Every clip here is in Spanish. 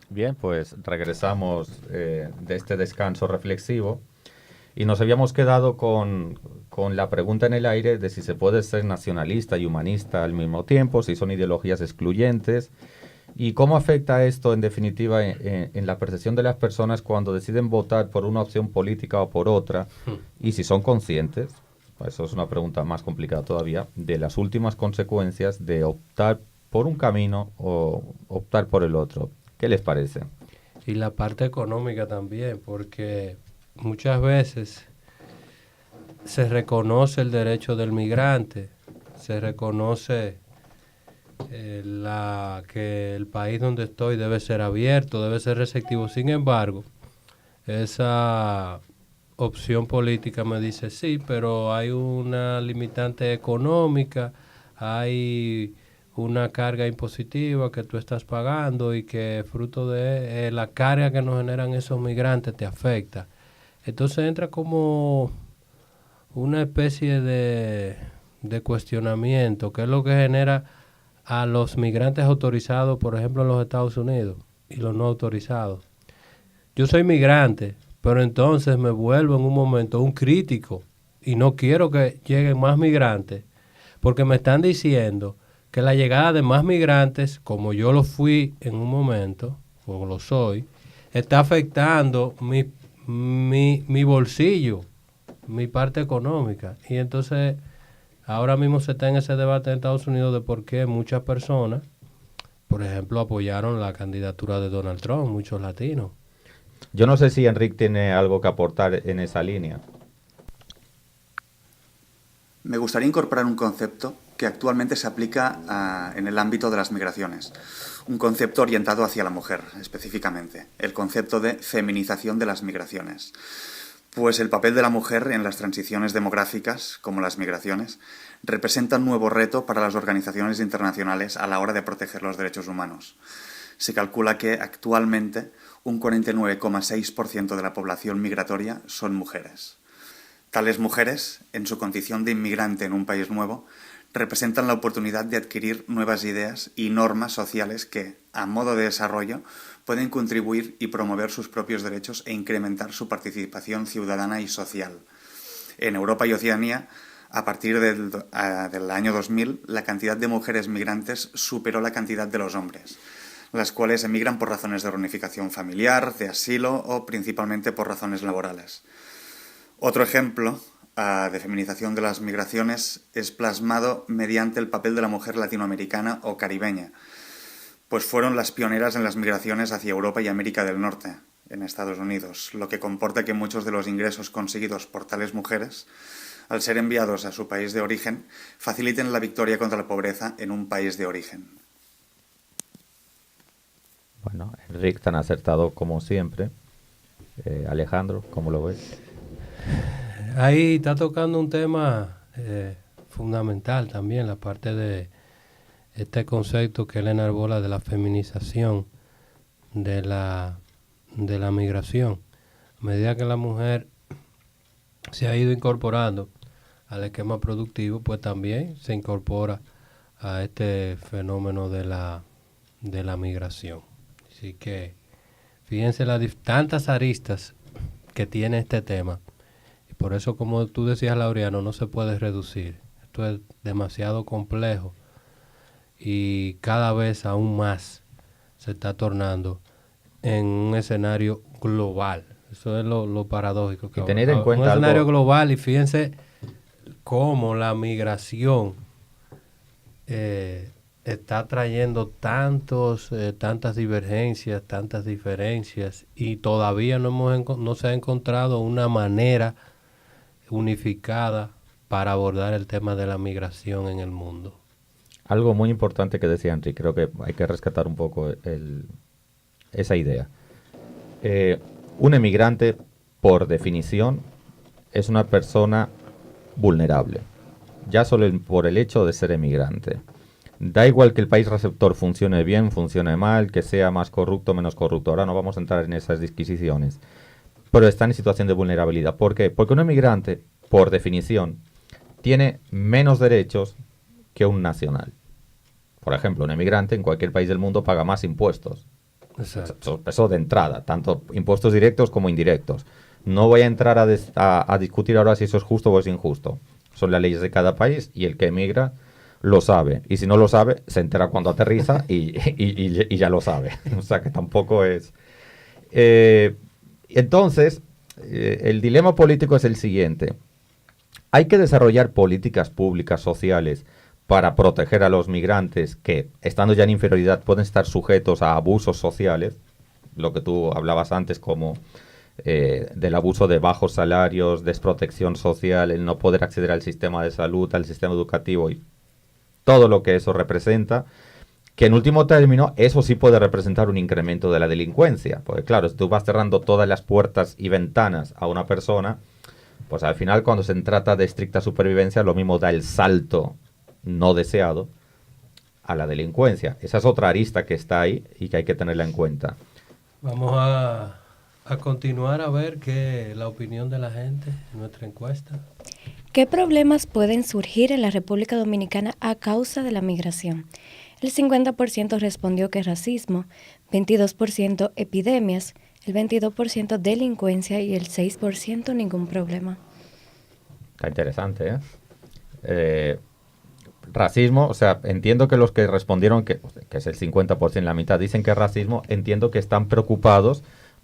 Bien, pues regresamos de este descanso reflexivo y nos habíamos quedado con la pregunta en el aire de si se puede ser nacionalista y humanista al mismo tiempo, si son ideologías excluyentes y cómo afecta esto en definitiva en la percepción de las personas cuando deciden votar por una opción política o por otra y si son conscientes, pues eso es una pregunta más complicada todavía, de las últimas consecuencias de optar por un camino o optar por el otro. ¿Qué les parece? Y la parte económica también, porque muchas veces se reconoce el derecho del migrante, se reconoce que el país donde estoy debe ser abierto, debe ser receptivo. Sin embargo, esa opción política me dice sí, pero hay una limitante económica, hay una carga impositiva que tú estás pagando y que fruto de la carga que nos generan esos migrantes te afecta. Entonces entra como una especie de cuestionamiento, que es lo que genera a los migrantes autorizados, por ejemplo, en los Estados Unidos, y los no autorizados. Yo soy migrante, pero entonces me vuelvo en un momento un crítico y no quiero que lleguen más migrantes, porque me están diciendo que la llegada de más migrantes, como yo lo fui en un momento, o lo soy, está afectando mi bolsillo, mi parte económica. Y entonces ahora mismo se está en ese debate en Estados Unidos de por qué muchas personas, por ejemplo, apoyaron la candidatura de Donald Trump, muchos latinos. Yo no sé si Enrique tiene algo que aportar en esa línea. Me gustaría incorporar un concepto que actualmente se aplica en el ámbito de las migraciones. Un concepto orientado hacia la mujer, específicamente. El concepto de feminización de las migraciones. Pues el papel de la mujer en las transiciones demográficas, como las migraciones, representa un nuevo reto para las organizaciones internacionales a la hora de proteger los derechos humanos. Se calcula que actualmente un 49,6% de la población migratoria son mujeres. Tales mujeres, en su condición de inmigrante en un país nuevo, representan la oportunidad de adquirir nuevas ideas y normas sociales que, a modo de desarrollo, pueden contribuir y promover sus propios derechos e incrementar su participación ciudadana y social. En Europa y Oceanía, a partir del año 2000, la cantidad de mujeres migrantes superó la cantidad de los hombres, las cuales emigran por razones de reunificación familiar, de asilo o principalmente por razones laborales. Otro ejemplo de feminización de las migraciones es plasmado mediante el papel de la mujer latinoamericana o caribeña, pues fueron las pioneras en las migraciones hacia Europa y América del Norte, en Estados Unidos, lo que comporta que muchos de los ingresos conseguidos por tales mujeres, al ser enviados a su país de origen, faciliten la victoria contra la pobreza en un país de origen. Bueno, Enrique tan acertado como siempre. Alejandro, ¿cómo lo ves? Ahí está tocando un tema fundamental también, la parte de este concepto que él enarbola de la feminización de de la migración. A medida que la mujer se ha ido incorporando al esquema productivo, pues también se incorpora a este fenómeno de la migración. Así que fíjense las tantas aristas que tiene este tema. Y por eso, como tú decías, Laureano, no se puede reducir. Esto es demasiado complejo y cada vez aún más se está tornando en un escenario global. Eso es lo paradójico. Y Que tener en un cuenta escenario algo, global, y fíjense cómo la migración está trayendo tantas divergencias, tantas diferencias, y todavía no se ha encontrado una manera unificada para abordar el tema de la migración en el mundo. algo muy importante que decía Enrique, creo que hay que rescatar un poco esa idea. Un emigrante, por definición, es una persona vulnerable, ya solo por el hecho de ser emigrante. Da igual que el país receptor funcione bien, funcione mal, que sea más corrupto o menos corrupto. Ahora no vamos a entrar en esas disquisiciones. Pero está en situación de vulnerabilidad. ¿Por qué? Porque un emigrante, por definición, tiene menos derechos que un nacional. Por ejemplo, un emigrante en cualquier país del mundo paga más impuestos Exacto. Eso de entrada, tanto impuestos directos como indirectos. No voy a entrar a discutir ahora si eso es justo o es injusto. Son las leyes de cada país y el que emigra lo sabe. Y si no lo sabe, se entera cuando aterriza y ya lo sabe. O sea que tampoco es... entonces, el dilema político es el siguiente. Hay que desarrollar políticas públicas sociales para proteger a los migrantes que, estando ya en inferioridad, pueden estar sujetos a abusos sociales, lo que tú hablabas antes como del abuso de bajos salarios, desprotección social, el no poder acceder al sistema de salud, al sistema educativo y todo lo que eso representa, que en último término eso sí puede representar un incremento de la delincuencia, porque claro, si tú vas cerrando todas las puertas y ventanas a una persona, pues al final cuando se trata de estricta supervivencia lo mismo da el salto no deseado a la delincuencia. Esa es otra arista que está ahí y que hay que tenerla en cuenta. Vamos a continuar a ver la opinión de la gente en nuestra encuesta. ¿Qué problemas pueden surgir en la República Dominicana a causa de la migración? El 50% respondió que racismo, 22% epidemias, el 22% delincuencia y el 6% ningún problema. Está interesante, ¿eh? Racismo, o sea, entiendo que los que respondieron, que es el 50%, la mitad, dicen que es racismo, entiendo que están preocupados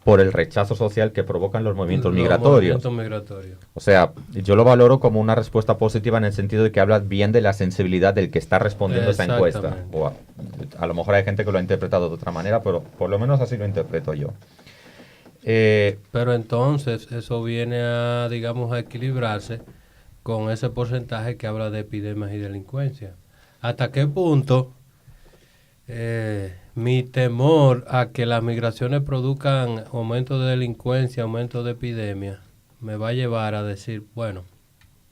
por el rechazo social que provocan los movimientos migratorios. O sea, yo lo valoro como una respuesta positiva en el sentido de que habla bien de la sensibilidad del que está respondiendo esta encuesta. O a lo mejor hay gente que lo ha interpretado de otra manera, pero por lo menos así lo interpreto yo. Pero entonces eso viene a, digamos, a equilibrarse con ese porcentaje que habla de epidemias y delincuencia. ¿Hasta qué punto mi temor a que las migraciones produzcan aumento de delincuencia, aumento de epidemia, me va a llevar a decir, bueno,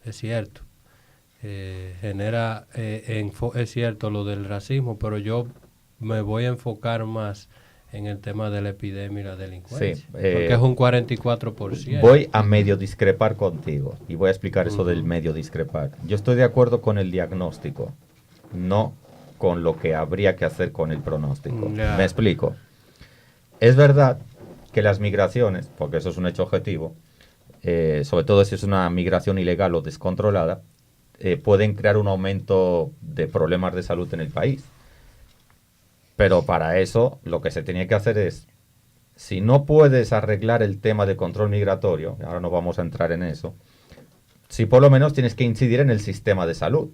es cierto, es cierto lo del racismo, pero yo me voy a enfocar más en el tema de la epidemia y la delincuencia, sí, porque es un 44%. Voy a medio discrepar contigo y voy a explicar eso del medio discrepar. Yo estoy de acuerdo con el diagnóstico, no con lo que habría que hacer con el pronóstico. Yeah. Me explico. Es verdad que las migraciones, porque eso es un hecho objetivo, sobre todo si es una migración ilegal o descontrolada, pueden crear un aumento de problemas de salud en el país. Pero para eso lo que se tenía que hacer es, si no puedes arreglar el tema de control migratorio, ahora no vamos a entrar en eso, si por lo menos tienes que incidir en el sistema de salud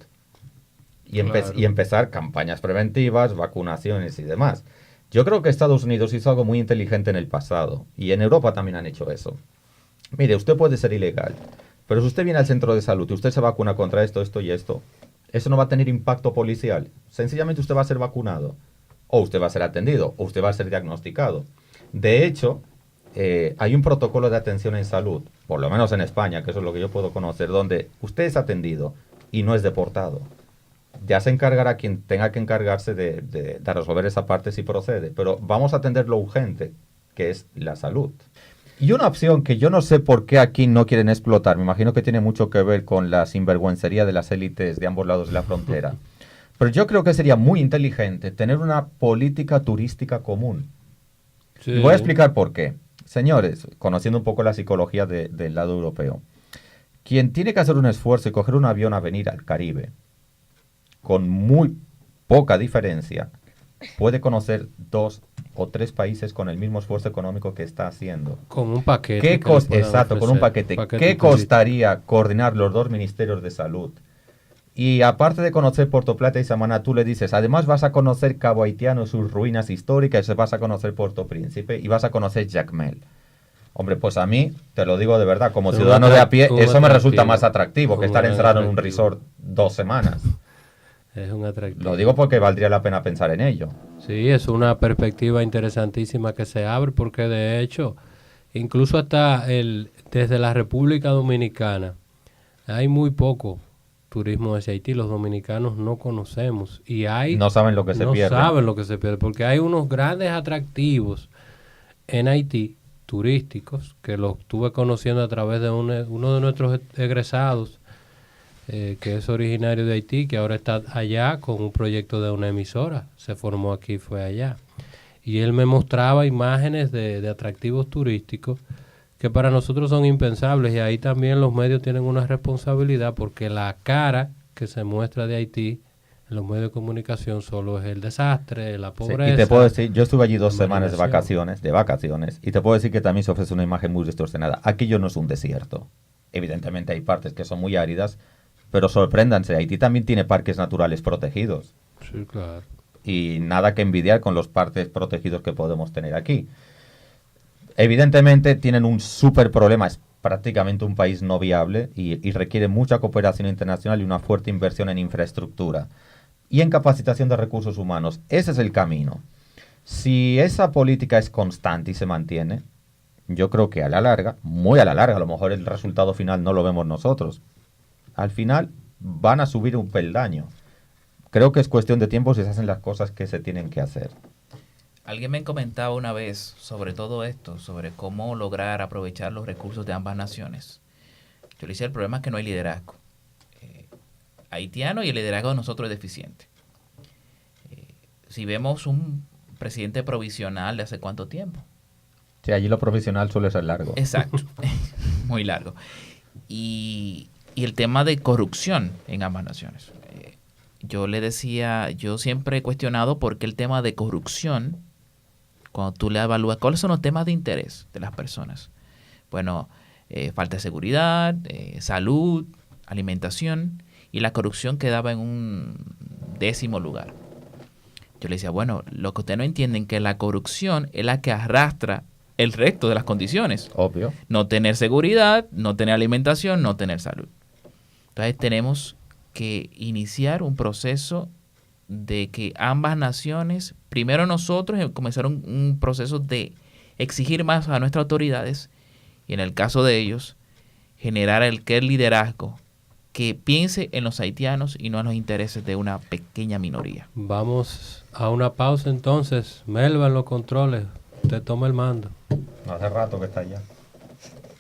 y, y empezar campañas preventivas, vacunaciones y demás. Yo creo que Estados Unidos hizo algo muy inteligente en el pasado y en Europa también han hecho eso. Mire, usted puede ser ilegal, pero si usted viene al centro de salud y usted se vacuna contra esto, esto y esto, eso no va a tener impacto policial. Sencillamente usted va a ser vacunado. O usted va a ser atendido, o usted va a ser diagnosticado. De hecho, hay un protocolo de atención en salud, por lo menos en España, que eso es lo que yo puedo conocer, donde usted es atendido y no es deportado. Ya se encargará quien tenga que encargarse de resolver esa parte si procede, pero vamos a atender lo urgente, que es la salud. Y una opción que yo no sé por qué aquí no quieren explotar, me imagino que tiene mucho que ver con la sinvergüencería de las élites de ambos lados de la frontera. Pero yo creo que sería muy inteligente tener una política turística común. Sí. Y voy a explicar por qué. Señores, conociendo un poco la psicología del lado europeo, quien tiene que hacer un esfuerzo y coger un avión a venir al Caribe, con muy poca diferencia, puede conocer 2 o 3 países con el mismo esfuerzo económico que está haciendo. Con un paquete. Exacto, con un paquete. ¿Qué costaría coordinar los 2 ministerios de salud? Y aparte de conocer Puerto Plata y Samaná, tú le dices, además vas a conocer Cabo Haitiano, sus ruinas históricas, vas a conocer Puerto Príncipe y vas a conocer Jacmel. Hombre, pues a mí, te lo digo de verdad, como ciudadano de a pie, eso me resulta más atractivo que estar encerrado en un resort 2 semanas. Es un atractivo. Lo digo porque valdría la pena pensar en ello. Sí, es una perspectiva interesantísima que se abre porque de hecho, incluso hasta desde la República Dominicana, hay muy poco turismo hacia Haití. Los dominicanos no conocemos y no saben lo que se pierde. No saben lo que se pierde porque hay unos grandes atractivos en Haití turísticos que los estuve conociendo a través de uno de nuestros egresados que es originario de Haití, que ahora está allá con un proyecto de una emisora, se formó aquí, fue allá. y él me mostraba imágenes de atractivos turísticos que para nosotros son impensables, y ahí también los medios tienen una responsabilidad, porque la cara que se muestra de Haití en los medios de comunicación solo es el desastre, la pobreza. Sí, y te puedo decir, yo estuve allí 2 semanas de vacaciones, y te puedo decir que también se ofrece una imagen muy distorsionada. Aquello no es un desierto. Evidentemente hay partes que son muy áridas, pero sorpréndanse, Haití también tiene parques naturales protegidos. Sí, claro. Y nada que envidiar con los parques protegidos que podemos tener aquí. Evidentemente tienen un súper problema, es prácticamente un país no viable y requiere mucha cooperación internacional y una fuerte inversión en infraestructura y en capacitación de recursos humanos. Ese es el camino. Si esa política es constante y se mantiene, yo creo que a la larga, muy a la larga, a lo mejor el resultado final no lo vemos nosotros, al final van a subir un peldaño. Creo que es cuestión de tiempo si se hacen las cosas que se tienen que hacer. Alguien me comentaba una vez sobre todo esto, sobre cómo lograr aprovechar los recursos de ambas naciones. Yo le decía, el problema es que no hay liderazgo haitiano y el liderazgo de nosotros es deficiente. Si vemos un presidente provisional de hace cuánto tiempo. Sí, allí lo profesional suele ser largo. Exacto, muy largo. Y el tema de corrupción en ambas naciones. Yo le decía, yo siempre he cuestionado por qué el tema de corrupción, cuando tú le evalúas cuáles son los temas de interés de las personas. Bueno, falta de seguridad, salud, alimentación, y la corrupción quedaba en un 10º lugar. Yo le decía, bueno, lo que ustedes no entienden es que la corrupción es la que arrastra el resto de las condiciones. Obvio. No tener seguridad, no tener alimentación, no tener salud. Entonces tenemos que iniciar un proceso de que ambas naciones, primero nosotros, comenzar un proceso de exigir más a nuestras autoridades y en el caso de ellos, generar el liderazgo que piense en los haitianos y no en los intereses de una pequeña minoría. Vamos a una pausa entonces. Melba en los controles, te toma el mando. Hace rato que está allá.